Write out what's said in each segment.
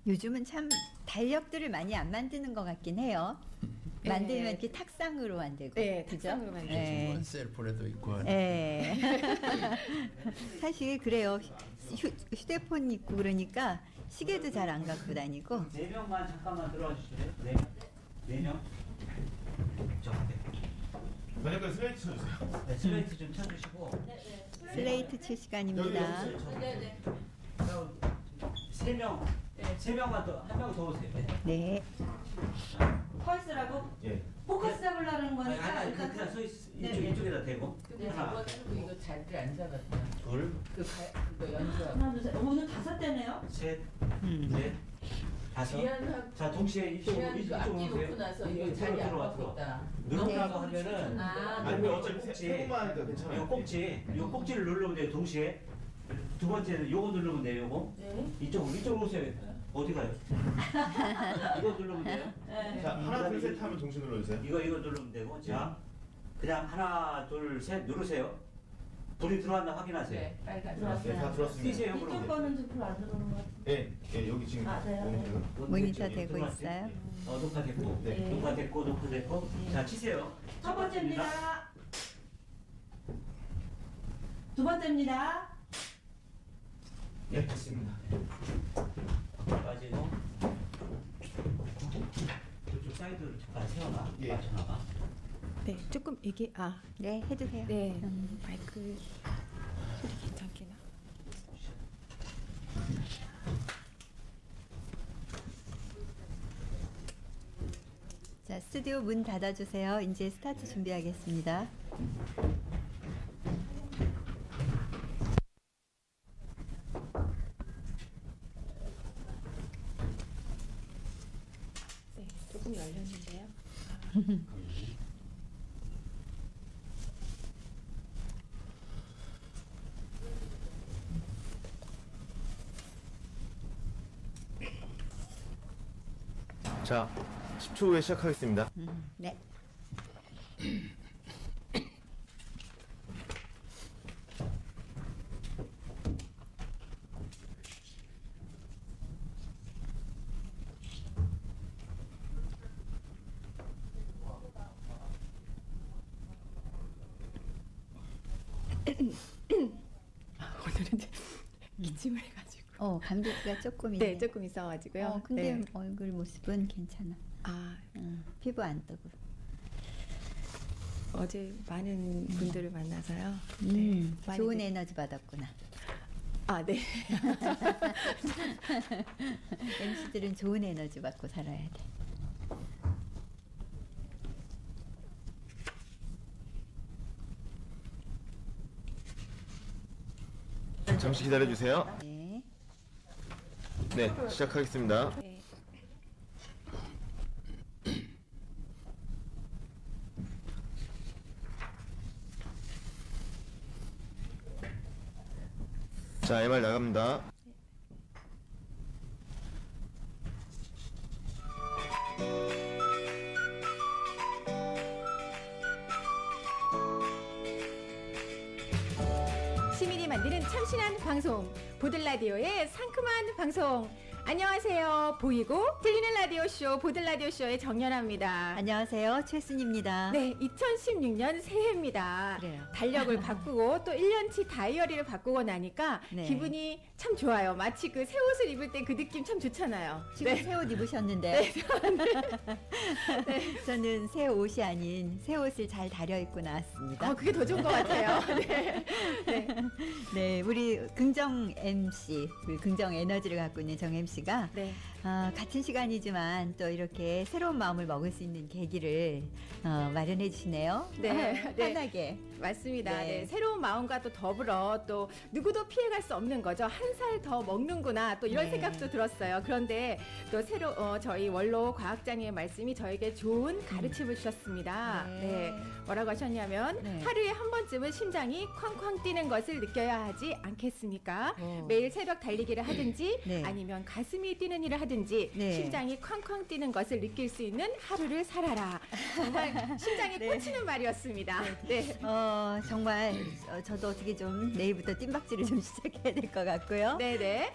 요즘은 참 달력들을 많이 안 만드는 것 같긴 해요. 만들면 이렇게 탁상으로 만들고. 네, 그죠? 탁상으로 만들죠. 네. 셀프에도 있고. 네. 사실 그래요. 휴대폰 있고 그러니까 시계도 잘 안 갖고 다니고. 4명만 잠깐만 들어와 주실래요? 네 명? 저 앞에. 만약에 슬라이드 쳐주세요. 네, 슬레이트 좀 쳐주시고. 슬레이트 칠 시간입니다. 네네. 3명. 3명만 더, 한 명 더 오세요. 네. 네. 펄스라고? 예. 포커스 잡으려는 아니, 거니까 아니, 일단 그냥 네. 이쪽에다 대고. 근데 하나, 저번에도 이거 자리를 안 잡았다. 둘, 그거 연주하고. 하나 둘셋 오늘 5대네요? 셋, 넷, 다섯. 귀한 자, 동시에 이쪽으로 앞뒤 놓고 오세요. 나서 이거 자리 안 들어와, 갖고 있다. 누르라고 하면은 아니 어차피 세 번만 하니까 괜찮아요. 요 꼭지를 누르면 돼요. 동시에 두 번째는 요거 누르면 돼요. 요거 네. 이쪽으로 오세요. 어디 가요? 이거 누르면 돼요. 자 하나 둘 셋 하면 동시에 눌러주세요. 이거 누르면 되고 자 그냥 하나 둘 셋 누르세요. 불이 들어왔나 확인하세요. 네, 빨간. 네, 다 들었습니다. 뛰세요 이쪽 그러면. 거는 좀 별로 안 들어오는 것 같아요. 예, 예 여기 지금 아, 네, 모니터. 모니터 되고 있어요. 녹화됐고, 네. 녹화됐고. 자 치세요. 첫 번째입니다. 두 번째입니다. 예, 됐습니다. 빠지고 그쪽 사이드를 잠깐 세워놔. 예. 맞춰놔봐. 네, 조금 이게 네, 해주세요. 네, 마이크 소리 괜찮게나. 자, 스튜디오 문 닫아주세요. 이제 스타트 준비하겠습니다. 네, 조금 열렸는데요. 자 10초 후에 시작하겠습니다. 네. 오늘은 기침을 해가지고. 감기가 조금 네, 있네. 조금 있어가지고요. 근데 네. 얼굴 모습은 괜찮아. 피부 안 뜨고. 어제 많은 분들을 만나서요. 많이 좋은 느- 에너지 받았구나. 네. MC들은 좋은 에너지 받고 살아야 돼. 잠시 기다려 주세요. 네. 네, 시작하겠습니다. 네. 자, MR 나갑니다. 시민이 만드는 참신한 방송 보들라디오의 상큼한 방송. 안녕하세요. 보이고 들리는 라디오쇼 보들라디오쇼의 정연아입니다. 안녕하세요. 최순입니다. 네, 2016년 새해입니다. 그래요. 달력을 바꾸고 또 1년치 다이어리를 바꾸고 나니까 네. 기분이 참 좋아요. 마치 그 새 옷을 입을 때 그 느낌 참 좋잖아요. 지금 새 옷 입으셨는데요. 저는 새 옷이 아닌 새 옷을 잘 다려 입고 나왔습니다. 그게 더 좋은 것 같아요. 네. 네. 네, 우리 긍정 MC, 우리 긍정 에너지를 갖고 있는 정 MC가 네. 같은 시간이지만 또 이렇게 새로운 마음을 먹을 수 있는 계기를 마련해 주시네요. 네, 네. 편하게. 맞습니다. 네. 네, 새로운 마음과 또 더불어 또 누구도 피해갈 수 없는 거죠. 한 살 더 먹는구나 또 이런 네. 생각도 들었어요. 그런데 또 저희 원로 과학자님의 말씀이 저에게 좋은 가르침을 주셨습니다. 네. 네. 뭐라고 하셨냐면 네. 하루에 한 번쯤은 심장이 쾅쾅 뛰는 것을 느껴야 하지 않겠습니까? 오. 매일 새벽 달리기를 하든지 네. 아니면 가슴이 뛰는 일을 하든지 언제든지 네. 심장이 쾅쾅 뛰는 것을 느낄 수 있는 하루를 살아라. 정말 심장에 네. 꽂히는 말이었습니다. 네. 정말 저도 어떻게 좀 내일부터 뜀박질을 좀 시작해야 될 것 같고요. 네네.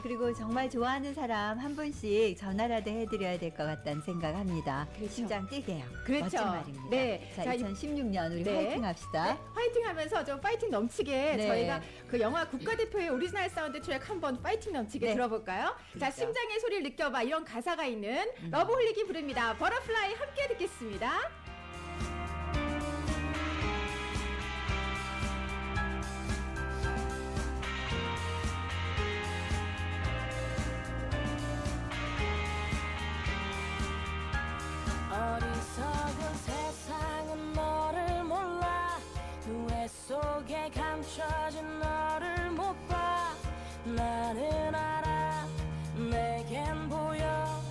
그리고 정말 좋아하는 사람 한 분씩 전화라도 해드려야 될 것 같다는 생각합니다. 그렇죠. 심장 뛰게요. 그렇죠. 멋진 말입니다. 네. 자, 자, 2016년 우리 네. 파이팅 합시다. 네, 파이팅 하면서 좀 파이팅 넘치게 네. 저희가 그 영화 국가대표의 오리지널 사운드 트랙 한번 파이팅 넘치게 네. 들어볼까요? 자, 그렇죠. 심장의 소리를 느껴봐. 이런 가사가 있는 러브홀릭이 부릅니다. 버터플라이 함께 듣겠습니다. 어리석은 세상은 너를 몰라 누에 속에 감춰진 너를 못 봐 나는 알아 내겐 보여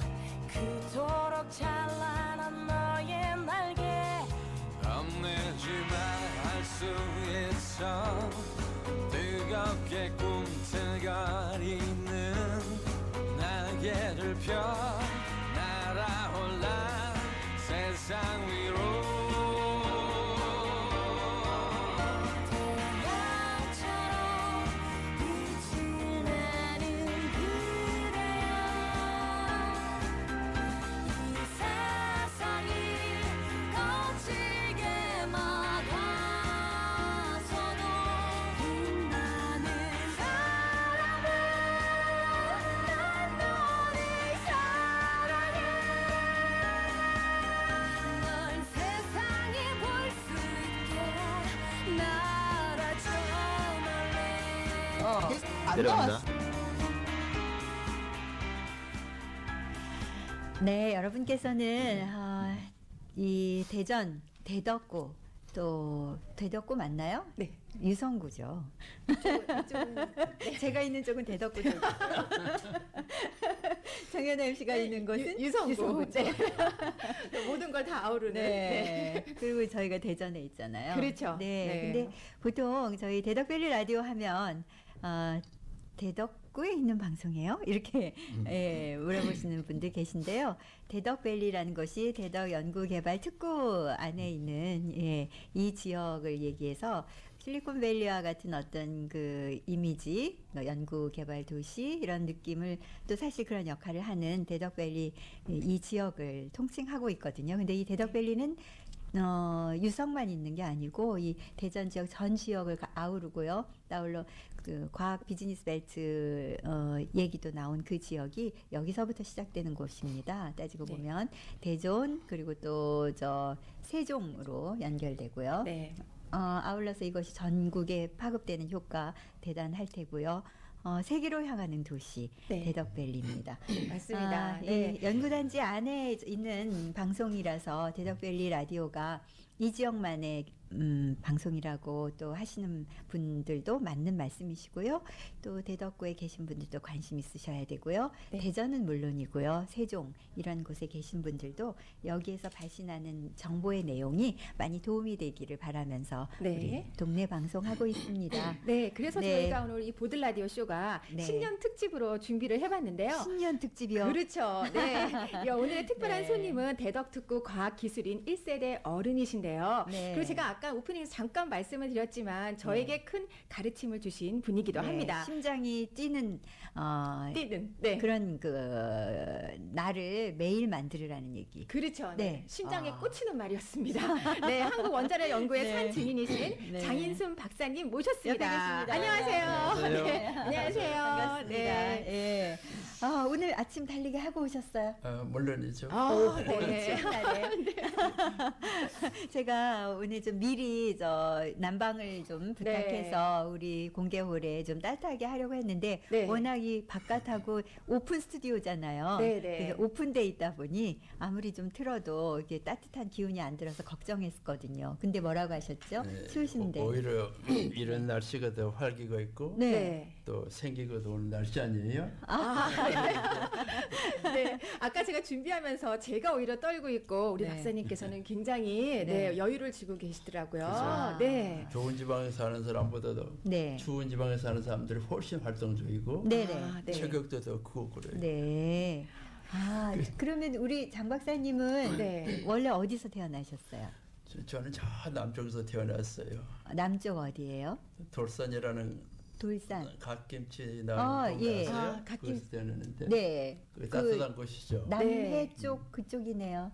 그토록 찬란한 너의 날개 겁내지만 할 수 있어 뜨겁게 꿈틀거리는 날개를 펴 날아올라 세상 위로 태양처럼 빛이 나는 그대여 이 세상이 거칠게 막아서도 빛나는 사람은 난 너를 사랑해 널 세상에 볼 수 있게 날아줘 멀리 내려갑니다. 네, 여러분께서는 이 대전 대덕구 또 대덕구 맞나요? 네. 유성구죠. 제가 있는 쪽은 대덕구죠. 정연아 MC가 있는 곳은 유성구. 유성구죠. 네. 모든 걸 다 아우르는. 네. 그리고 저희가 대전에 있잖아요. 그렇죠. 네. 네. 근데 보통 저희 대덕밸리 라디오 하면 대덕구에 있는 방송이에요? 이렇게 물어보시는 분들 계신데요. 대덕밸리라는 것이 대덕연구개발특구 안에 있는 이 지역을 얘기해서 실리콘밸리와 같은 어떤 그 이미지, 연구개발 도시 이런 느낌을 또 사실 그런 역할을 하는 대덕밸리 이 지역을 통칭하고 있거든요. 근데 이 대덕밸리는 유성만 있는 게 아니고 이 대전 지역 전 지역을 아우르고요. 아울러 그 과학 비즈니스 벨트 얘기도 나온 그 지역이 여기서부터 시작되는 곳입니다. 따지고 네. 보면 대전 그리고 또 저 세종으로 연결되고요. 네. 아울러서 이것이 전국에 파급되는 효과 대단할 테고요. 세계로 향하는 도시 네. 대덕밸리입니다. 맞습니다. 네. 연구단지 안에 있는 방송이라서 대덕밸리 라디오가 이 지역만의 방송이라고 또 하시는 분들도 맞는 말씀이시고요. 또 대덕구에 계신 분들도 관심 있으셔야 되고요. 네. 대전은 물론이고요. 세종 이런 곳에 계신 분들도 여기에서 발신하는 정보의 내용이 많이 도움이 되기를 바라면서 네. 우리 동네 방송하고 있습니다. 네, 그래서 네. 저희가 오늘 이 보들라디오 쇼가 네. 신년 특집으로 준비를 해봤는데요. 신년 특집이요. 그렇죠. 네. 오늘의 특별한 네. 손님은 대덕특구 과학기술인 1세대 어른이신데요. 네. 그리고 제가 아까 오프닝에서 잠깐 말씀을 드렸지만 저에게 큰 가르침을 주신 분이기도 네, 합니다. 심장이 뛰는 뛰는. 네. 그런 그 나를 매일 만들으라는 얘기. 그렇죠. 네. 네. 심장에 아. 꽂히는 말이었습니다. 네, 한국 원자력 연구의 네. 산 증인이신 네. 장인순 박사님 모셨습니다. 옆에 계십니다. 안녕하세요. 안녕하세요. 네. 안녕하세요. 반갑습니다. 네. 예. 오늘 아침 달리기 하고 오셨어요? 물론이죠. 네. 날에. 제가 오늘 좀 미리 난방을 좀 부탁해서 우리 공개홀에 좀 따뜻하게 하려고 했는데 네. 워낙 이 바깥하고 오픈 스튜디오잖아요. 네, 네. 그래서 오픈돼 있다 보니 아무리 좀 틀어도 이게 따뜻한 기운이 안 들어서 걱정했거든요. 근데 뭐라고 하셨죠? 추우신데. 오히려 이런 날씨가 더 활기가 있고 네. 네. 또 생기거든 오는 날씨 아니에요? 네, 아까 제가 준비하면서 제가 오히려 떨고 있고 우리 네. 박사님께서는 굉장히 네. 여유를 지고 계시더라고요. 그죠. 네. 좋은 지방에 사는 사람보다도 네. 추운 지방에 사는 사람들이 훨씬 활동적이고 네네. 아, 네. 체격도 더 크고 그래요. 네. 아, 그러면 우리 장 박사님은 네. 원래 어디서 태어나셨어요? 저는 저 남쪽에서 태어났어요. 남쪽 어디예요? 돌산이라는 돌산. 갓김치 나는 곳 예. 아세요? 아, 갓김- 거기서 태어났는데 네. 그 따뜻한 곳이죠. 남해 네. 쪽 그쪽이네요.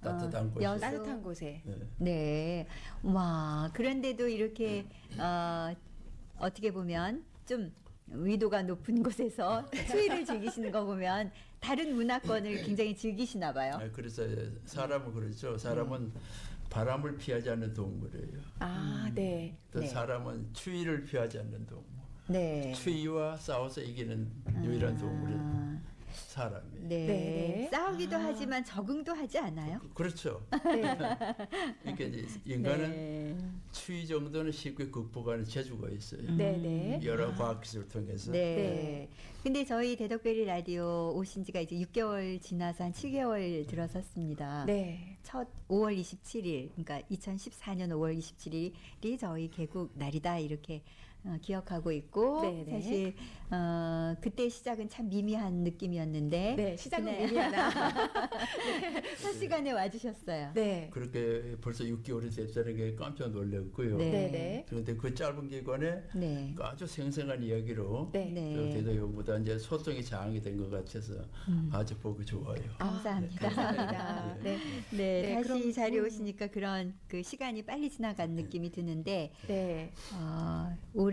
따뜻한 곳이죠. 여수. 따뜻한 곳에. 네. 네. 와, 그런데도 이렇게 어떻게 보면 좀 위도가 높은 곳에서 추위를 즐기시는 거 보면 다른 문화권을 굉장히 즐기시나 봐요. 그래서 사람은 그렇죠. 사람은 바람을 피하지 않는 동물이에요. 아, 네. 또 네. 사람은 추위를 피하지 않는 동물. 네. 추위와 싸워서 이기는 유일한 동물이 사람이에요. 네. 네. 싸우기도 하지만 적응도 하지 않아요? 그렇죠. 네. 그러니까 이제 인간은 네. 추위 정도는 쉽게 극복하는 재주가 있어요. 네, 네. 여러 과학 기술을 통해서. 네. 네. 근데 저희 대덕베리 라디오 오신 지가 이제 6개월 지나서 한 7개월 들어섰습니다. 네. 첫 5월 27일, 그러니까 2014년 5월 27일이 저희 개국 날이다 이렇게 기억하고 있고 네, 네. 사실 그때 시작은 참 미미한 느낌이었는데 네, 시작은 그날 미미하다. 첫 시간에 와주셨어요. 네. 그렇게 벌써 6개월이 됐다는 게 깜짝 놀랐고요. 네. 네, 네. 그런데 그 짧은 기간에 네. 아주 생생한 이야기로 네. 네. 대도연보다 이제 소통이 장이 된 것 같아서 아주 보기 좋아요. 감사합니다. 감사합니다. 네. 네, 네, 다시 그럼, 자리에 오시니까 그런 그 시간이 빨리 지나간 느낌이 드는데 네. 올해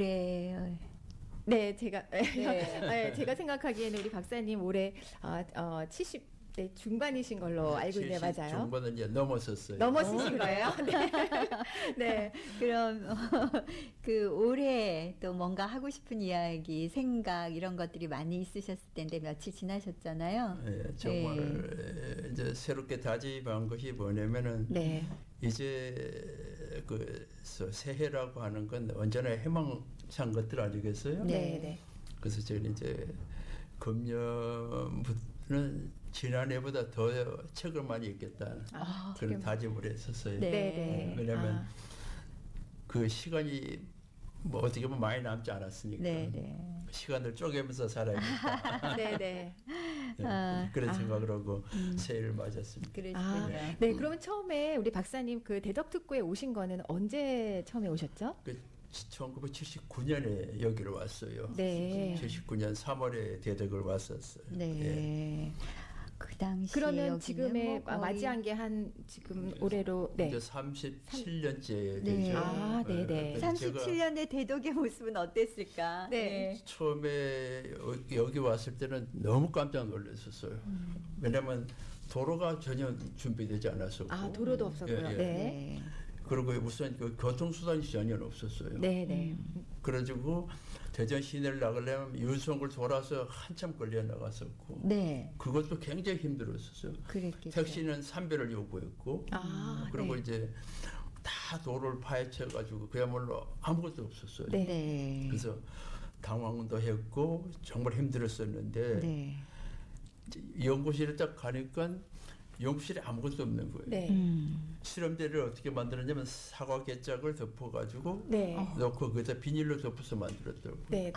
네, 제가 네, 제가 생각하기에는 우리 박사님 올해 70대 중반이신 걸로 알고 있네요. 70 맞아요? 중반은 이제 넘었었어요. 넘으신 거예요? 네. 네. 그럼 그 올해 또 뭔가 하고 싶은 이야기, 생각 이런 것들이 많이 있으셨을 텐데 며칠 지나셨잖아요. 예, 정말 이제 새롭게 다짐한 것이 뭐냐면은 네. 이제 그 새해라고 하는 건 언제나 희망찬 것들 아니겠어요? 네, 네. 그래서 저는 이제 금년부터는 지난해보다 더 책을 많이 읽겠다 아, 그런 지금. 다짐을 했었어요. 네. 네, 네. 왜냐하면 그 시간이 뭐 어떻게 보면 많이 남지 않았으니까 네, 네. 시간을 쪼개면서 살아야겠다. 네, 네. 네, 그런 생각을 하고 새해를 맞았습니다. 그러시군요. 아, 네. 그러면 처음에 우리 박사님 그 대덕특구에 오신 거는 언제 처음에 오셨죠? 그 1979년에 여기로 왔어요. 네. 79년 3월에 대덕을 왔었어요. 네. 예. 그 당시에 그러면 여기는 지금에 뭐 거의- 맞이한 게 한 지금 올해로 네. 이제 37년째 네. 되죠. 아, 네네. 제가 37년의 대덕의 모습은 어땠을까? 네. 처음에 여기 왔을 때는 너무 깜짝 놀랐었어요. 왜냐면 도로가 전혀 준비되지 않았었고. 아, 도로도 없었고요. 예, 예. 네. 네. 그리고 우선 그 교통수단이 전혀 없었어요. 네, 네. 그래가지고 대전 시내를 나가려면 유성을 돌아서 한참 걸려 나갔었고. 네. 그것도 굉장히 힘들었었어요. 그랬겠죠. 택시는 3배를 요구했고. 아, 그리고 네. 이제 다 도로를 파헤쳐가지고 그야말로 아무것도 없었어요. 네. 네. 그래서 당황도 했고 정말 힘들었었는데 네. 이제 연구실에 딱 가니까 연구실에 아무것도 없는 거예요. 네. 실험대를 어떻게 만들었냐면 사과 개짝을 덮어가지고 네. 넣고 거기다 비닐로 덮어서 만들었더라고요. 네.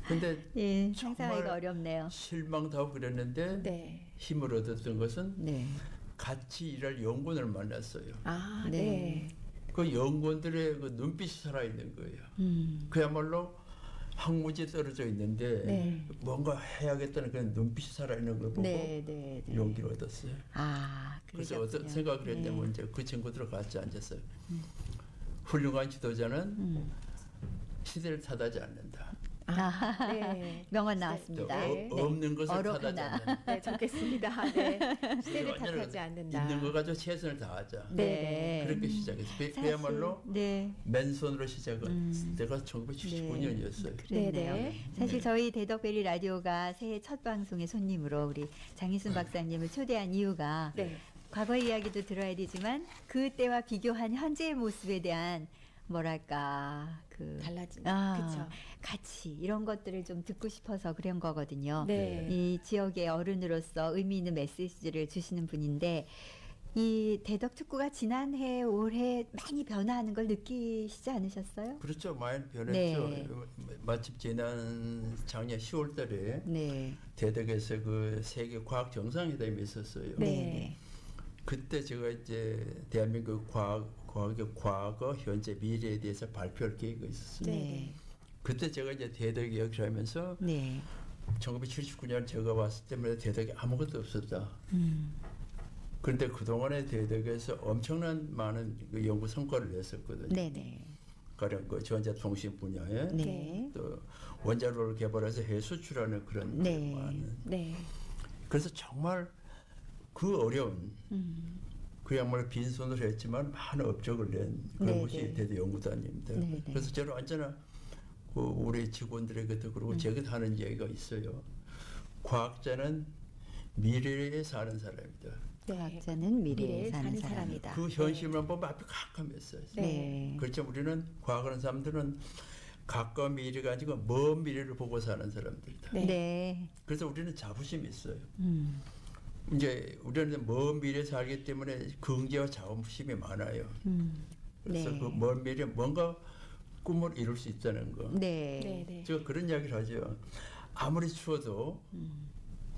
근데 예, 정말 상상하기가 어렵네요. 실망도 하고 그랬는데 네. 힘을 얻었던 것은 네. 같이 일할 연구원을 만났어요. 아, 네. 네. 그 연구원들의 그 눈빛이 살아있는 거예요. 그야말로 항무지에 떨어져 있는데 네. 뭔가 해야겠다는 그런 눈빛이 살아있는 걸 보고 네, 네, 네. 용기를 얻었어요. 아, 그래서 그러셨군요. 어떤 생각을 했냐면 네. 이제 그 친구들과 같이 앉아서 훌륭한 지도자는 시대를 탓하지 않는다. 아, 네. 명언 또 나왔습니다. 네. 없는 것을 탓하지 어록하나. 않는다. 네, 좋겠습니다. 네. 시대를 완전히 탓하지 않는다. 있는 거 가지고 최선을 다하자. 네. 그렇게 시작했어요. 사실, 그야말로 네. 맨손으로 시작한 때가 1979년이었어요. 그랬네요. 네네. 사실 저희 대덕베리 라디오가 새해 첫 방송의 손님으로 우리 장희순 박사님을 초대한 이유가 네. 과거 이야기도 들어야 되지만 그때와 비교한 현재의 모습에 대한 뭐랄까 달라진. 아, 그쵸. 가치 이런 것들을 좀 듣고 싶어서 그런 거거든요. 네. 이 지역의 어른으로서 의미 있는 메시지를 주시는 분인데 이 대덕특구가 지난해 올해 많이 변화하는 걸 느끼시지 않으셨어요? 그렇죠. 많이 변했죠. 네. 마침 지난 작년 10월 달에 네. 대덕에서 그 세계 과학 정상회담이 있었어요. 네. 그때 제가 이제 대한민국 과학의 과거, 현재, 미래에 대해서 발표할 계획이 있었어요. 네. 그때 제가 이제 대덕 이야기를 하면서 네. 1979년 제가 왔을 때마다 대덕에 아무것도 없었다. 음. 그런데 그동안에 대덕에서 엄청난 많은 그 연구 성과를 냈었거든요. 네네. 가령 그 전자통신 분야에 네. 또 원자로를 개발해서 해수출하는 그런 네. 많은. 네. 그래서 정말 그 어려운 그야말로 빈손으로 했지만 많은 업적을 낸 그런 네, 것이 네. 대덕 연구단입니다. 네, 네. 그래서 저는 언제나 그 우리 직원들에게도 그러고 제게도 하는 얘기가 있어요. 과학자는 미래에 사는 사람이다. 과학자는 미래에 미래에 사는 사는 사람이다. 그 현실만 보면 앞이 깜깜했어요. 네. 그렇죠. 우리는 과거하는 사람들은 가까운 미래가 아니고 먼 미래를 보고 사는 사람들이다. 네. 네. 그래서 우리는 자부심이 있어요. 음. 이제 우리는 먼 미래에 살기 때문에 긍지와 자부심이 많아요. 그래서 네. 그 먼 미래에 뭔가 꿈을 이룰 수 있다는 거. 네. 네. 네. 제가 그런 이야기를 하죠. 아무리 추워도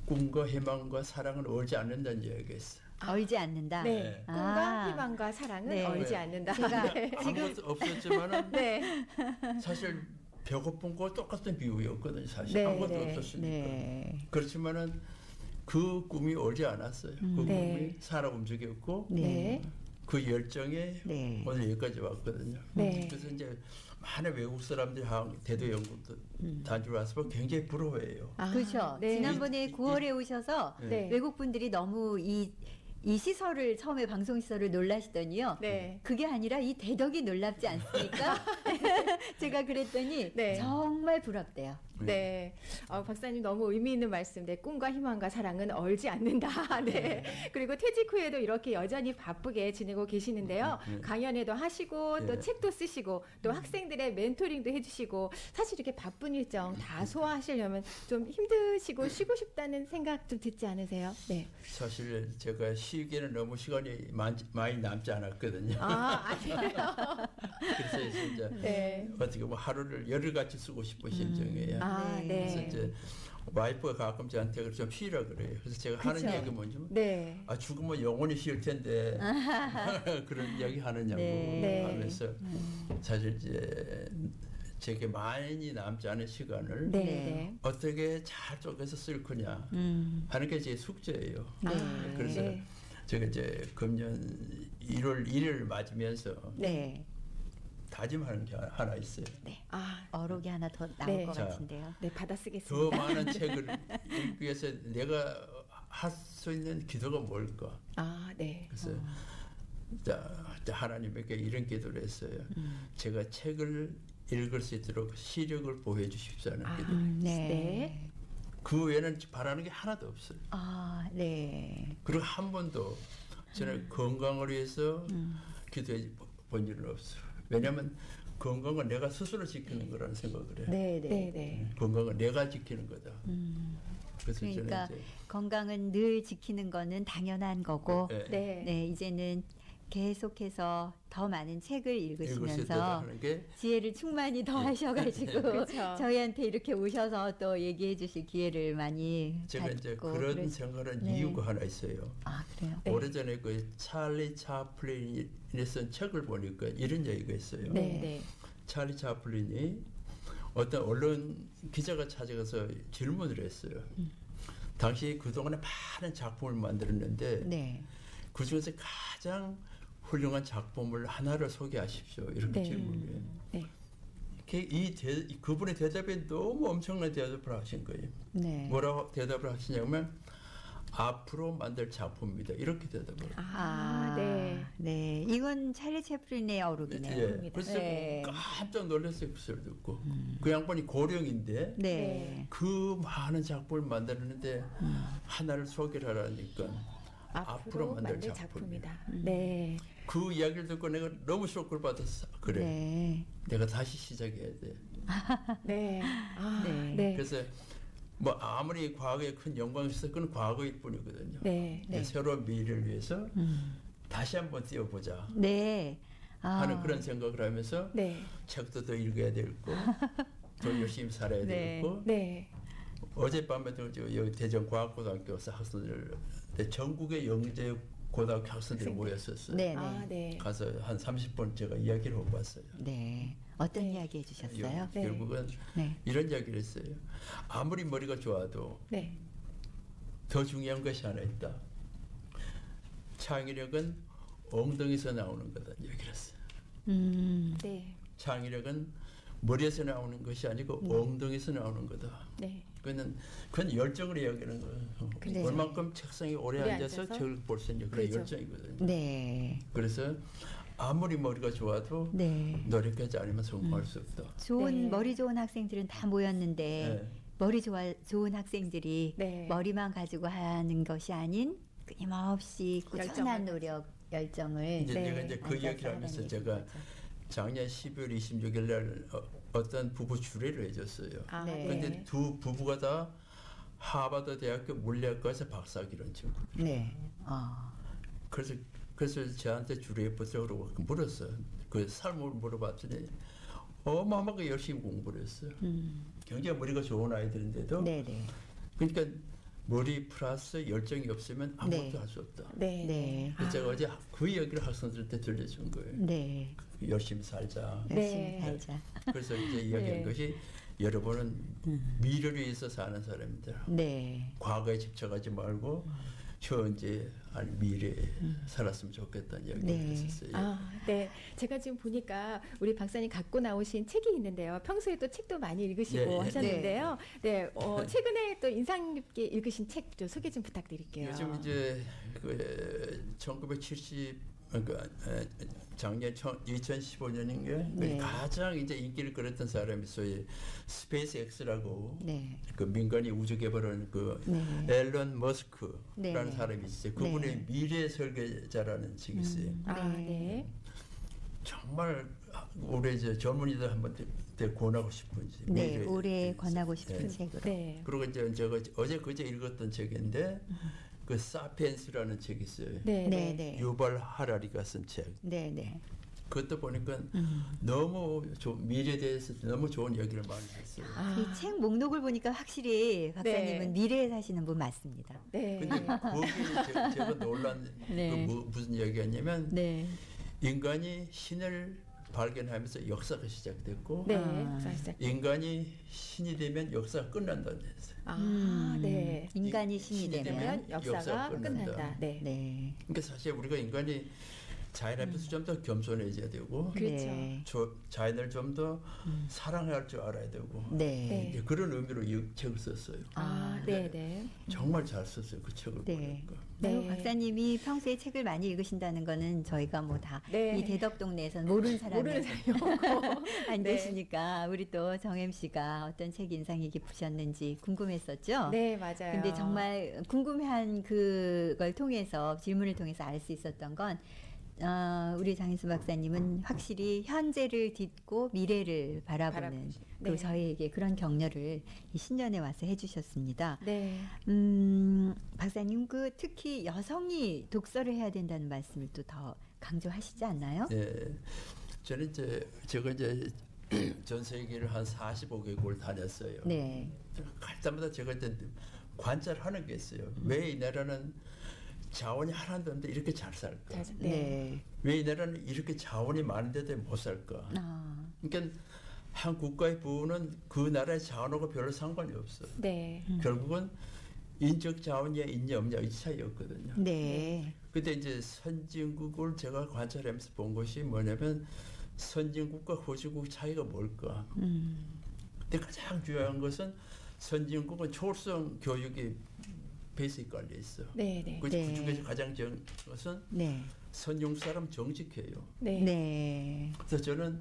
꿈과 희망과 사랑은 얼지 않는다는 이야기가 있어요. 얼지 않는다. 네. 꿈과 아. 희망과 사랑은 네. 얼지 않는다. 제가 네. 아무것도 없었지만은 네. 사실 배고픈 거 똑같은 비유였거든요. 사실 네, 아무것도 네, 없었으니까. 네. 그렇지만은 그 꿈이 얼지 않았어요. 그 네. 꿈이 살아 움직였고 네. 그 열정에 네. 오늘 여기까지 왔거든요. 네. 그래서 이제 많은 외국 사람들이 대도 연구도 단주로 와서 보면 굉장히 부러워해요. 아, 그렇죠. 네. 지난번에 9월에 오셔서 네. 외국 분들이 너무 이 시설을 처음에 방송 시설을 놀라시더니요. 네. 그게 아니라 이 대덕이 놀랍지 않습니까? 제가 그랬더니 네. 정말 부럽대요. 네. 박사님 너무 의미 있는 말씀. 네. 꿈과 희망과 사랑은 얼지 않는다. 네. 그리고 퇴직 후에도 이렇게 여전히 바쁘게 지내고 계시는데요. 강연회도 하시고 또 네. 책도 쓰시고 또 학생들의 멘토링도 해주시고 사실 이렇게 바쁜 일정 다 소화하시려면 좀 힘드시고 쉬고 싶다는 생각 좀 듣지 않으세요? 네. 사실 제가 쉬기에는 너무 시간이 많이 남지 않았거든요. 아니에요. 그래서 진짜 네. 어떻게 뭐 하루를 열흘같이 쓰고 싶은 심정이에요. 그래서 네. 이제 와이프가 가끔 저한테 좀 쉬라 그래요. 그래서 제가 하는 그쵸. 이야기 뭐냐면 네. 죽으면 영원히 쉴 텐데 그런 이야기 하느냐고 네. 하면서 사실 이제 제게 많이 남지 않은 시간을 네. 네. 어떻게 잘 쪼개서 쓸 거냐 하는 게 제 숙제예요. 그래서 네. 제가 이제 금년 1월 1일 맞으면서 네. 다짐하는 게 하나 있어요. 어록이 하나 더 나올 네. 것 자. 같은데요. 네, 받아 더 쓰겠습니다. 많은 책을 읽기 위해서 내가 할 수 있는 기도가 뭘까? 네. 그래서 자, 하나님에게 이런 기도를 했어요. 제가 책을 읽을 수 있도록 시력을 보호해 주십시오는 기도. 네. 그 외에는 바라는 게 하나도 없어요. 네. 그리고 한 번도 저는 건강을 위해서 기도해 본 일은 없어요. 왜냐하면 건강은 내가 스스로 지키는 거라는 생각을 해요. 네. 네, 네. 건강은 내가 지키는 거다. 그래서 그러니까 저는 이제 건강은 늘 지키는 거는 당연한 거고, 네. 네. 네, 이제는 계속해서 더 많은 책을 읽을 수 있도록 읽으시면서 하는 게 지혜를 충만히 더 하셔가지고 그렇죠. 저희한테 이렇게 오셔서 또 얘기해 주실 기회를 많이 제가 이제 갖고 그런 그러- 생각은 네. 이유가 하나 있어요. 그래요? 오래전에 그 찰리 차플린이 쓴 책을 보니까 이런 얘기가 있어요. 네, 네. 찰리 차플린이 어떤 언론 기자가 찾아가서 질문을 했어요. 당시 그동안에 많은 작품을 만들었는데 네. 그 중에서 가장 훌륭한 작품을 하나를 소개하십시오. 이렇게 네. 질문을 해요. 네. 그분의 대답에 너무 엄청난 대답을 하신 거예요. 네. 뭐라고 대답을 하시냐면 앞으로 만들 작품입니다. 이렇게 대답을 해요. 네. 네. 이건 찰리 채플린의 어록이네요. 예. 그래서 네. 깜짝 놀랐어요. 그 소리를 듣고. 그 양반이 고령인데 네. 그 많은 작품을 만들었는데 하나를 소개를 하라니까 앞으로 만들 작품이에요. 작품이다. 네. 그 이야기를 듣고 내가 너무 쇼크를 받았어. 그래. 네. 내가 다시 시작해야 돼. 네. 아, 네. 네. 그래서 뭐 아무리 과거에 큰 영광이 있어 그건 과거일 뿐이거든요. 네. 근데 새로운 미래를 위해서 다시 한번 뛰어보자 네. 하는 그런 생각을 하면서 네. 책도 더 읽어야 되고 더 열심히 살아야 네. 되고 네. 어젯밤에도 여기 대전과학고등학교 학생들 전국의 영재 고등학교 학생들이 모였었어요. 네. 아, 네. 가서 한 30분 제가 이야기를 하고 왔어요. 네. 어떤 네. 이야기 해주셨어요? 네. 결국은 네. 이런 이야기를 했어요. 아무리 머리가 좋아도 네. 더 중요한 것이 하나 있다. 창의력은 엉덩이에서 나오는 거다 얘기를 했어요. 네. 창의력은 머리에서 나오는 것이 아니고 엉덩이에서 나오는 거다. 네. 그건 열정을 이야기하는 거예요. 그래요. 얼만큼 책상에 오래 오래 앉아서 앉아서? 책을 볼 수 있는 그런 그렇죠. 열정이거든요. 네. 그래서 아무리 머리가 좋아도 네. 노력하지 않으면 성공할 수 없다. 좋은 네. 머리 좋은 학생들은 다 모였는데 네. 머리 좋은 학생들이 네. 머리만 가지고 하는 것이 아닌 끊임없이 꾸준한 열정을 노력, 열정을 이제 네. 내가 이제 그 앉아서 이야기를 하면서 하라는 제가 얘기죠. 작년 12월 26일 날 어떤 부부 주례를 해줬어요. 아, 네. 근데 두 부부가 다 하버드 대학교 물리학과에서 박사학위를 친구. 네. 그래서 저한테 주례부터 그러고 물었어. 그 삶을 물어봤더니 어마어마하게 열심히 공부를 했어요. 굉장히 머리가 좋은 아이들인데도 네네. 그러니까 머리 플러스 열정이 없으면 아무것도 네. 할 수 없다. 네. 네. 그래서 제가 어제 그 이야기를 학생들한테 들려준 거예요. 네. 열심히 살자. 열심히 네. 살자. 그래서 이제 이야기한 네. 것이 여러분은 미래를 위해서 사는 사람입니다. 네. 과거에 집착하지 말고 현재 아니 미래에 살았으면 좋겠다는 이야기를 네. 했었어요. 아, 네. 제가 지금 보니까 우리 박사님 갖고 나오신 책이 있는데요. 평소에 또 책도 많이 읽으시고 예, 예. 하셨는데요. 네. 최근에 또 인상 깊게 읽으신 책 좀 소개 좀 부탁드릴게요. 요즘 이제 그 1970 그러니까 작년 2015년인가 네. 가장 이제 인기를 끌었던 사람이 소위 스페이스 X라고 네. 그 민간이 우주 개발하는 그 네. 앨런 머스크라는 네. 사람이 있어요. 그분의 네. 미래 설계자라는 책이 있어요. 아, 네. 정말 올해 이제 젊은이들 한번 권하고 싶은지. 네. 미래에 올해 대해서. 권하고 싶은 네. 책으로. 네. 그리고 이제 제가 어제 그제 읽었던 책인데 그 사피엔스라는 책이 있어요. 네. 네. 네. 유발 하라리가 쓴 책. 네. 네. 그것도 보니까 너무 미래에 대해서 너무 좋은 얘기를 많이 했어요. 아, 이 책 목록을 보니까 확실히 박사님은 네. 미래에 사시는 분 맞습니다. 네. 근데 거기에 제가 놀란 네. 그 무슨 얘기였냐면 네. 인간이 신을 발견하면서 역사가 시작됐고 네. 아. 박사. 인간이 신이 되면 역사가 끝난다는 얘기였어요. 아, 네. 인간이 신이 신이 되면 되면 역사가 끝난다. 네. 네. 그러니까 사실 우리가 인간이 자연 앞에서 좀 더 겸손해져야 되고 그렇죠. 네. 자연을 좀 더 사랑할 줄 알아야 되고 네. 네. 이제 그런 의미로 이 책을 썼어요. 아, 네, 네. 정말 잘 썼어요. 그 책을 네. 보니까. 네. 박사님이 평소에 책을 많이 읽으신다는 거는 저희가 뭐 다 이 네. 대덕 동네에서는 모르는 사람이 모르는 사람이고. 안 네. 계시니까 우리 또 정엠 씨가 어떤 책 인상이 깊으셨는지 궁금했었죠. 네, 맞아요. 근데 정말 궁금해한 그걸 통해서 질문을 통해서 알 수 있었던 건 우리 장인수 박사님은 확실히 현재를 딛고 미래를 바라보는 또 네. 저희에게 그런 격려를 이 신년에 와서 해주셨습니다. 네. 박사님 그 특히 여성이 독서를 해야 된다는 말씀을 또 더 강조하시지 않나요? 네. 저는 이제 제가 이제 전 세계를 한 45개국을 다녔어요. 네. 갈 때마다 제가 이제 관찰하는 게 있어요. 왜 이 나라는 자원이 하나도 없는데 이렇게 잘 살까? 네. 네. 왜 이 나라는 이렇게 자원이 많은데도 못 살까? 아, 그러니까 한 국가의 부는 그 나라의 자원하고 별로 상관이 없어. 네. 결국은 인적 자원이야 있냐 없냐 이 차이였거든요. 네. 근데 이제 선진국을 제가 관찰하면서 본 것이 뭐냐면 선진국과 후진국 차이가 뭘까? 근데 가장 중요한 것은 선진국은 초월성 교육이 베이스에 깔려 있어. 네, 네. 그 네. 중에서 가장 중요한 것은 네. 선진국 사람 정직해요. 네. 네. 그래서 저는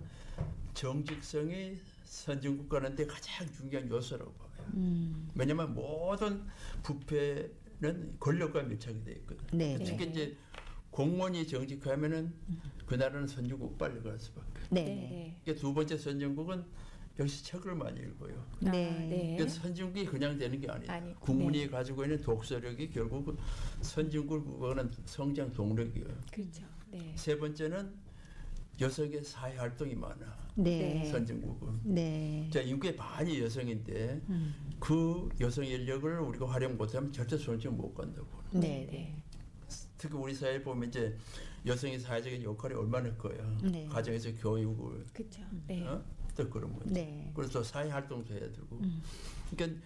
정직성이 선진국 가는데 가장 중요한 요소라고 봐요. 왜냐하면 모든 부패 권력과 밀착이 돼 있거든. 네. 특히 이제 공무원이 정직하면은 그 나라는 선진국 빨리 갈 수밖에. 네. 네. 그러니까 두 번째 선진국은 역시 책을 많이 읽어요. 네. 네. 그러니까 선진국이 그냥 되는 게 아니에요. 아니, 국민이 네. 가지고 있는 독서력이 결국 선진국과는 성장 동력이에요. 그렇죠. 네. 세 번째는 여성의 사회 활동이 많아. 네. 선진국은. 네. 자, 인구의 반이 여성인데 그 여성 인력을 우리가 활용 못하면 절대 선진 못 간다고. 네. 네. 특히 우리 사회에 보면 이제 여성의 사회적인 역할이 얼마나 커요. 네. 가정에서 교육을 그렇죠. 네. 또 그런 문제. 네. 그래서 사회 활동도 해야 되고. 그러니까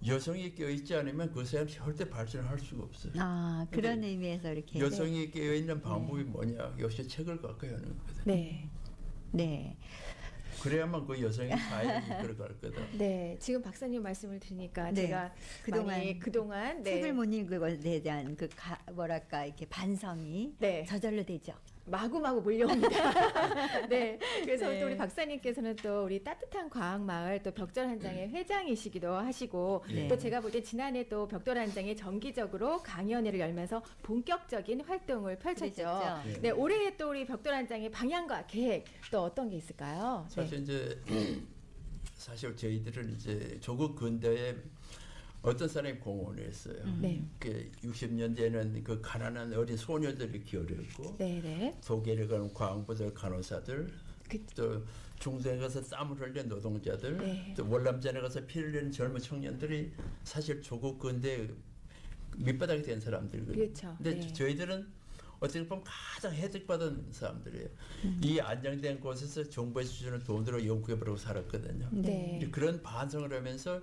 여성이 껴있지 않으면 그 사람 절대 발전을 할 수가 없어요. 아, 그런 의미에서 이렇게. 여성이 껴있는 방법이 뭐냐? 역시 책을 가까이 하는 거거든. 네. 네. 그래야만 그 여성이 사회를 이끌어갈 거다. 네. 지금 박사님 말씀을 들으니까 네. 제가 그동안 그동안 네. 책을 못 읽은 것에 대한 그 뭐랄까 이렇게 반성이 네. 저절로 되죠. 마구마구 몰려옵니다. 네. 그래서 네. 또 우리 박사님께서는 또 우리 따뜻한 과학마을 또 벽돌 한 장의 회장이시기도 하시고 네. 또 제가 볼 때 지난해 또 벽돌 한 장에 정기적으로 강연회를 열면서 본격적인 활동을 펼쳤죠. 그러셨죠? 네. 올해 또 우리 벽돌 한 장의 방향과 계획 또 어떤 게 있을까요? 네. 사실 이제 사실 저희들은 이제 조국 근대에 어떤 사람이 공헌을 했어요. 네. 그 60년대에는 그 가난한 어린 소녀들이 기여를 했고 네네. 독일에 가는 과학부들 간호사들 그- 또 중동에 가서 땀을 흘린 노동자들 네. 또 월남전에 가서 피를 흘리는 젊은 청년들이 사실 조국 근대 밑바닥이 된 사람들이거든요. 그렇죠. 근데 네. 저희들은 어떻게 보면 가장 혜택받은 사람들이에요. 이 안정된 곳에서 정부에서 주는 돈으로 연구해보려고 살았거든요. 네. 이제 그런 반성을 하면서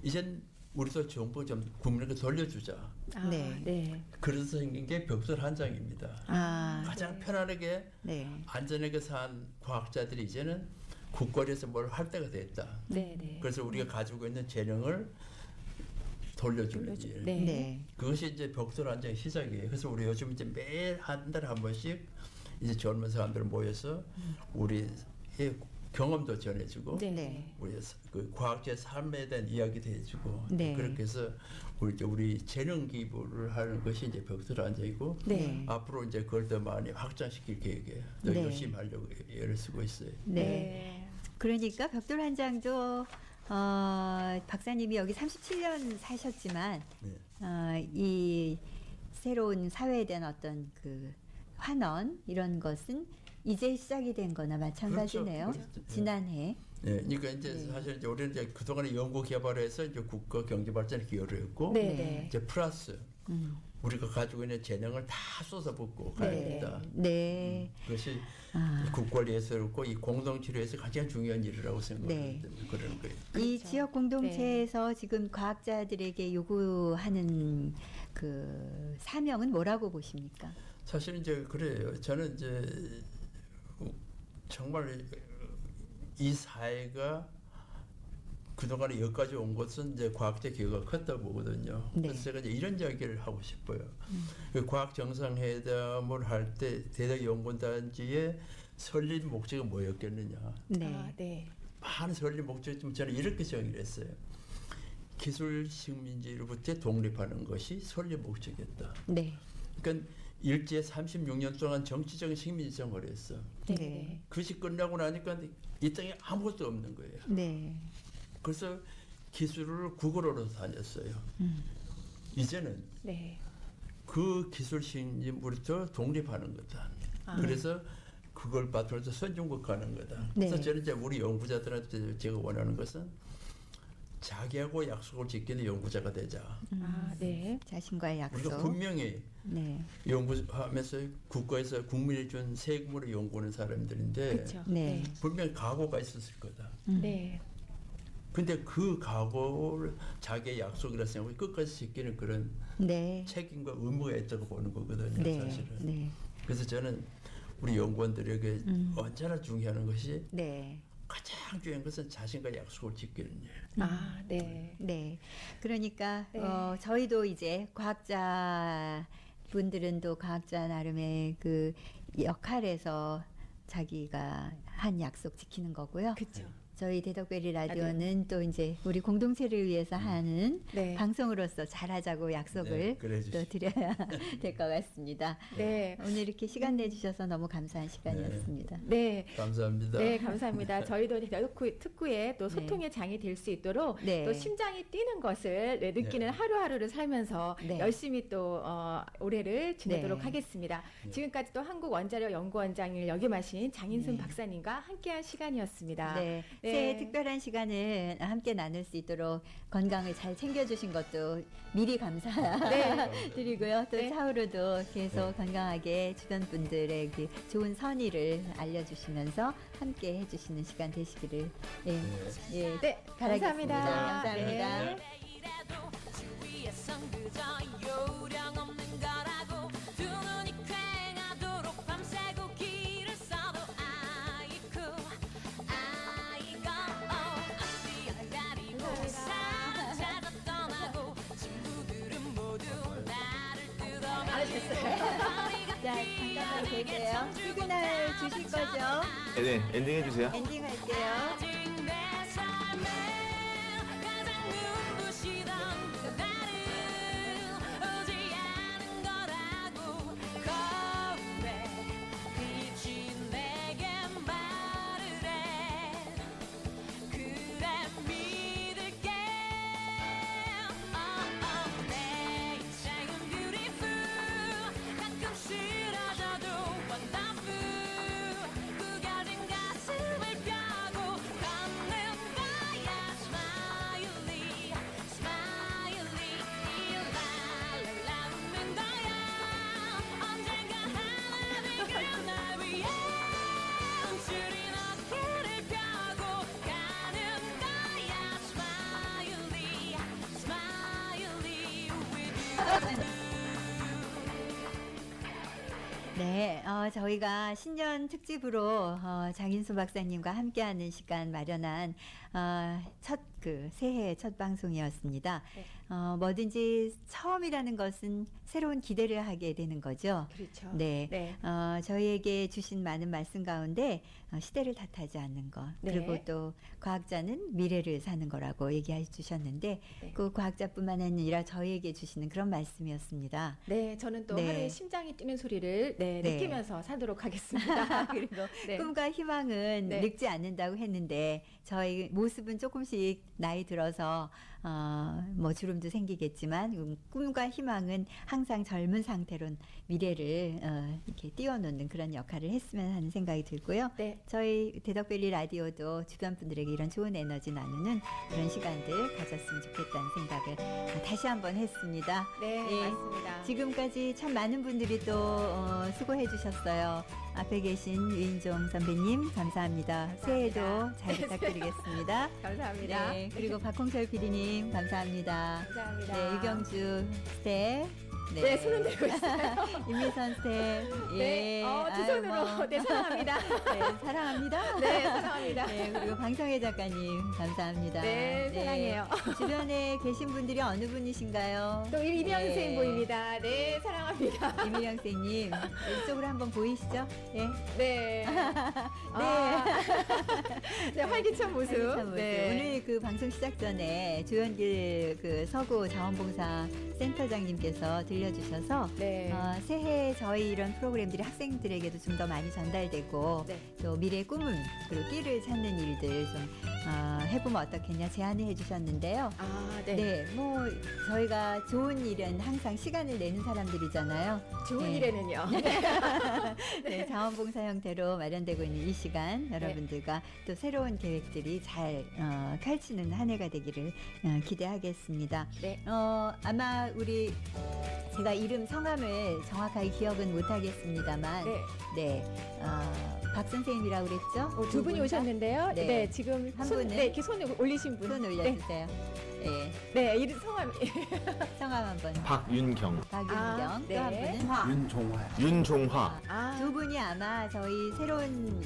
이젠 우리도 정부 좀 국민에게 돌려주자. 아, 네. 네. 그래서 생긴 게 벽돌 한 장입니다. 아, 가장 편안하게 네. 안전하게 산 과학자들이 이제는 국거리에서 뭘 할 때가 됐다. 네. 네. 그래서 우리가 가지고 있는 재능을 돌려주는 일. 네. 네. 그것이 이제 벽돌 한 장의 시작이에요. 그래서 우리 요즘 이제 매일 한 달에 한 번씩 이제 젊은 사람들 모여서 우리의 경험도 전해주고 네. 네. 우리 그 과학자의 삶에 대한 이야기도 해주고 네. 그렇게 해서 우리 재능 기부를 하는 것이 이제 벽돌 한 장이고 네. 앞으로 이제 그걸 더 많이 확장시킬 계획이에요. 더 네. 열심히 하려고 애를 쓰고 있어요. 네. 그러니까 벽돌 한 장도 박사님이 여기 37년 사셨지만 네. 이 새로운 사회에 대한 어떤 그 환원 이런 것은 이제 시작이 된 거나 마찬가지네요. 그렇죠. 그렇죠. 지난해. 네, 그러니까 이제 네. 사실 이제 우리는 이제 그동안에 연구 개발해서 이제 국가 경제 발전에 기여를 했고 네. 네. 이제 플러스 음. 우리가 가지고 있는 재능을 다 쏟아붓고 가야 네. 된다. 네. 그것이 아. 국권위에서 그렇고 이 공동치료에서 가장 중요한 일이라고 생각하기 네. 때문에 그런 거예요. 이 그렇죠. 지역 공동체에서 지금 과학자들에게 요구하는 그 사명은 뭐라고 보십니까? 사실은 이제 그래요. 저는 이제 정말 이 사회가 그동안에 여기까지 온 것은 이제 과학자 기여가 컸다고 보거든요. 네. 그래서 제가 이제 이런 이야기를 하고 싶어요. 그 과학 정상회담을 할 때 대덕 연구단지의 설립 목적이 뭐였겠느냐. 네. 아, 네. 많은 설립 목적이 저는 이렇게 정의를 했어요. 기술 식민지로부터 독립하는 것이 설립 목적이었다. 네. 그러니까 일제 36년 동안 정치적인 식민지 생활을 했어. 네. 네. 그것이 끝나고 나니까 이 땅에 아무것도 없는 거예요. 네. 그래서 기술을 구걸하러 다녔어요. 이제는 네. 그 기술 식민지부터 독립하는 거다. 아. 그래서 그걸 바탕으로 선진국 가는 거다. 네. 그래서 저는 이제 우리 연구자들한테 제가 원하는 것은 자기하고 약속을 지키는 연구자가 되자. 아, 네. 자신과의 우리가 약속. 분명히 네. 연구하면서 국가에서 국민이 준 세금으로 연구하는 사람들인데 그렇죠. 네. 분명히 각오가 있었을 거다. 네. 근데 그 각오를 자기의 약속이라 생각하고 끝까지 지키는 그런 네. 책임과 의무가 있다고 보는 거거든요. 네. 사실은. 네. 그래서 저는 우리 연구원들에게 언제나 중요한 것이 네. 가장 중요한 것은 자신과 약속을 지키는 일. 아, 네. 네. 그러니까 네. 저희도 이제 과학자 분들은 또 과학자 나름의 그 역할에서 자기가 한 약속 지키는 거고요. 그렇죠. 저희 대덕베리 라디오는 또 이제 우리 공동체를 위해서 하는 네. 방송으로서 잘하자고 약속을 네, 그래 또 주십시오. 드려야 될 것 같습니다. 네. 오늘 이렇게 시간 내주셔서 너무 감사한 시간이었습니다. 네. 감사합니다. 네, 감사합니다. 저희도 특구에 또 소통의 장이 될 수 있도록 네. 또 심장이 뛰는 것을 느끼는 네. 하루하루를 살면서 네. 열심히 또 올해를 지내도록 네. 하겠습니다. 네. 지금까지 또 한국원자력 연구원장을 역임하신 장인순 네. 박사님과 함께한 시간이었습니다. 네. 네. 새해 특별한 시간을 함께 나눌 수 있도록 건강을 잘 챙겨주신 것도 미리 감사드리고요. 또 네. 차후로도 계속 건강하게 주변 분들에게 좋은 선의를 알려주시면서 함께 해주시는 시간 되시기를 예, 네, 바라겠습니다. 감사합니다. 감사합니다. 네. 이래도 주위에선 그저 요령 없는 거라고 두 눈이 퀭하도록 밤새고 길을 써도 아이쿠 아이고 앞뒤를 가리고 산 찾아 떠나고 친구들은 모두 나를 뜯어맞고 자, 잠깐만 계세요. 시그널 주실 거죠? 네, 엔딩 해주세요. 엔딩 할게요. 아직 내 삶에 가장 눈부시던 그날은 오지 않은 거라고 거울에 빛이 내게 말을 해 그래 믿을게 내 인생은 beautiful 가끔 싫어져도 wonderful 구겨진 가슴을 펴고 걷는 거야 smiley smiley 랄랄라 웃는 거야 언젠가 하늘이 날 위해 움츠린 어깨를 펴고 가는 거야 smiley smiley with you 네, 저희가 신년 특집으로 장인수 박사님과 함께하는 시간 마련한 새해 첫 방송이었습니다. 네. 뭐든지 처음이라는 것은 새로운 기대를 하게 되는 거죠. 그렇죠. 네. 네. 저희에게 주신 많은 말씀 가운데 시대를 탓하지 않는 것 네. 그리고 또 과학자는 미래를 사는 거라고 얘기해 주셨는데 네. 그 과학자뿐만 아니라 저희에게 주시는 그런 말씀이었습니다. 네, 저는 또 네. 하루에 심장이 뛰는 소리를 네. 느끼면서 살도록 하겠습니다. 그리고 네. 꿈과 희망은 네. 늙지 않는다고 했는데 저희 모습은 조금씩 나이 들어서 뭐 주름도 생기겠지만 꿈과 희망은 항상 젊은 상태로 미래를 이렇게 띄워놓는 그런 역할을 했으면 하는 생각이 들고요. 네. 저희 대덕밸리 라디오도 주변 분들에게 이런 좋은 에너지 나누는 그런 시간들 가졌으면 좋겠다는 생각을 다시 한번 했습니다. 네, 예. 맞습니다. 지금까지 참 많은 분들이 또 수고해 주셨어요. 앞에 계신 유인종 선배님 감사합니다. 새해도 잘 부탁드리겠습니다. 감사합니다. 네, 그리고 박홍철 PD님 감사합니다. 감사합니다. 네, 유경주 스텝. 네, 손은 들고 있어요. 임미선 스텝. 예. 네, 두 손으로. 네, 사랑합니다. 네, 사랑합니다. 네, 사랑합니다. 네, 그리고 방성혜 작가님 감사합니다. 네, 사랑해요. 주변에 계신 분들이 어느 분이신가요? 또 이미영 네. 선생님 보입니다. 네, 사랑합니다. 이미영 선생님 이쪽으로 한번 보이시죠? 예. 네. 네, 활기찬 모습. 활기찬 모습. 네. 오늘 그 방송 시작 전에 조현길 그 서구 자원봉사 센터장님께서 들려주셔서 네. 새해 저희 이런 프로그램들이 학생들에게도 좀 더 많이 전달되고 네. 또 미래의 꿈을 그리고 끼를 찾는 일들 좀 해보면 어떻겠냐 제안을 해주셨는데요. 아, 네. 네, 뭐 저희가 좋은 일은 항상 시간을 내는 사람들이잖아요. 좋은 네. 일에는요. 네, 자원봉사 형태로 마련되고 있는 이 시간 네. 여러분들과 또 새로운 계획들이 잘 펼치는 한 해가 되기를 기대하겠습니다. 네. 아마 제가 이름 성함을 정확하게 기억은 못하겠습니다만 박 선생님이라고 그랬죠? 두 분이 분 다? 오셨는데요. 네. 네, 지금 한 손, 분은? 네, 이렇게 손을 올리신 분. 손 올려주세요. 네. 네, 이름 성함. 성함 한번. 박윤경, 박윤경. 아, 또 한 네. 분은 윤종화. 윤종화. 아, 두 분이 아마 저희 새로운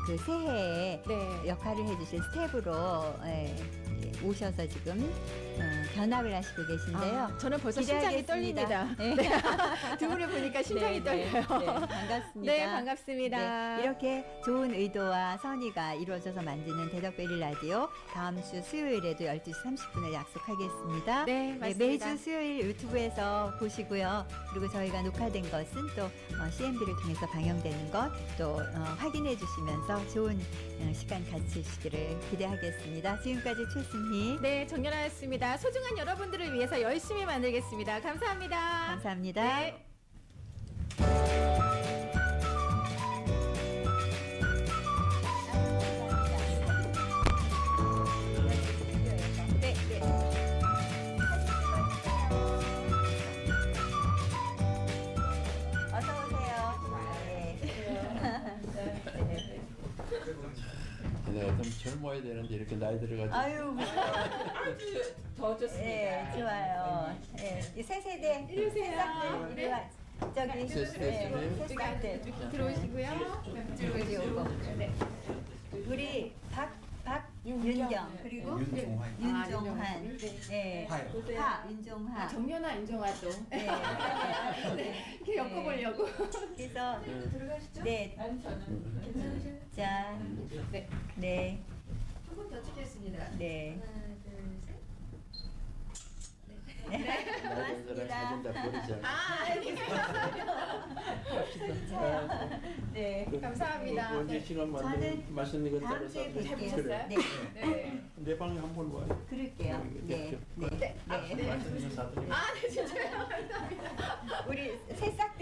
그 새해에 네. 역할을 해주실 스텝으로 오셔서 지금 견학을 하시고 계신데요. 아, 저는 벌써 심장이 떨립니다. 네. 두 분을 보니까 심장이 네, 네, 떨려요. 네, 반갑습니다. 네, 반갑습니다. 네, 이렇게 좋은 의도와 선의가 이루어져서 만드는 대덕벨리 라디오 다음 주 수요일에도 12시 30분에 약속하겠습니다. 네, 맞습니다. 매주 수요일 유튜브에서 보시고요. 그리고 저희가 녹화된 것은 또 CNB를 통해서 방영되는 것 또 확인해 주시면서 좋은 시간 가지시기를 기대하겠습니다. 지금까지 최승희 네, 정연아였습니다. 소중한 여러분들을 위해서 열심히 만들겠습니다. 감사합니다. 감사합니다. 네. 네, 네. 어서 오세요. 네. 내가 좀 젊어야 되는데 이렇게 나이 들어가지고 아유, 더 좋습니다. 네, 좋아요. 네, 이새 세대, 이리 오세요. 새싹들, 이리 와. 저기, 새 세대들이요? 새싹들. 들어오시고요. 이리 오고. 네. 우리 박윤경 그리고 윤종환, 네, 윤종화. 정연아, 인정아 또. 네. 이렇게 엮어보려고. 그래서 네, 자, 네. 네, 한 번 더 찍겠습니다. 네. 나이 든 사람 사진 다 버리자. 네. 감사합니다. 언제 시간 만들면 저는 맛있는 거 다음 따로 주에 사서 뵐게요. 그래. 네, 네. 내 방에 한번 와요. 그럴게요. 네, 네, 네. 맛있는 거 사드릴게요. 아, 네, 진짜요? 감사합니다. 우리 새싹들.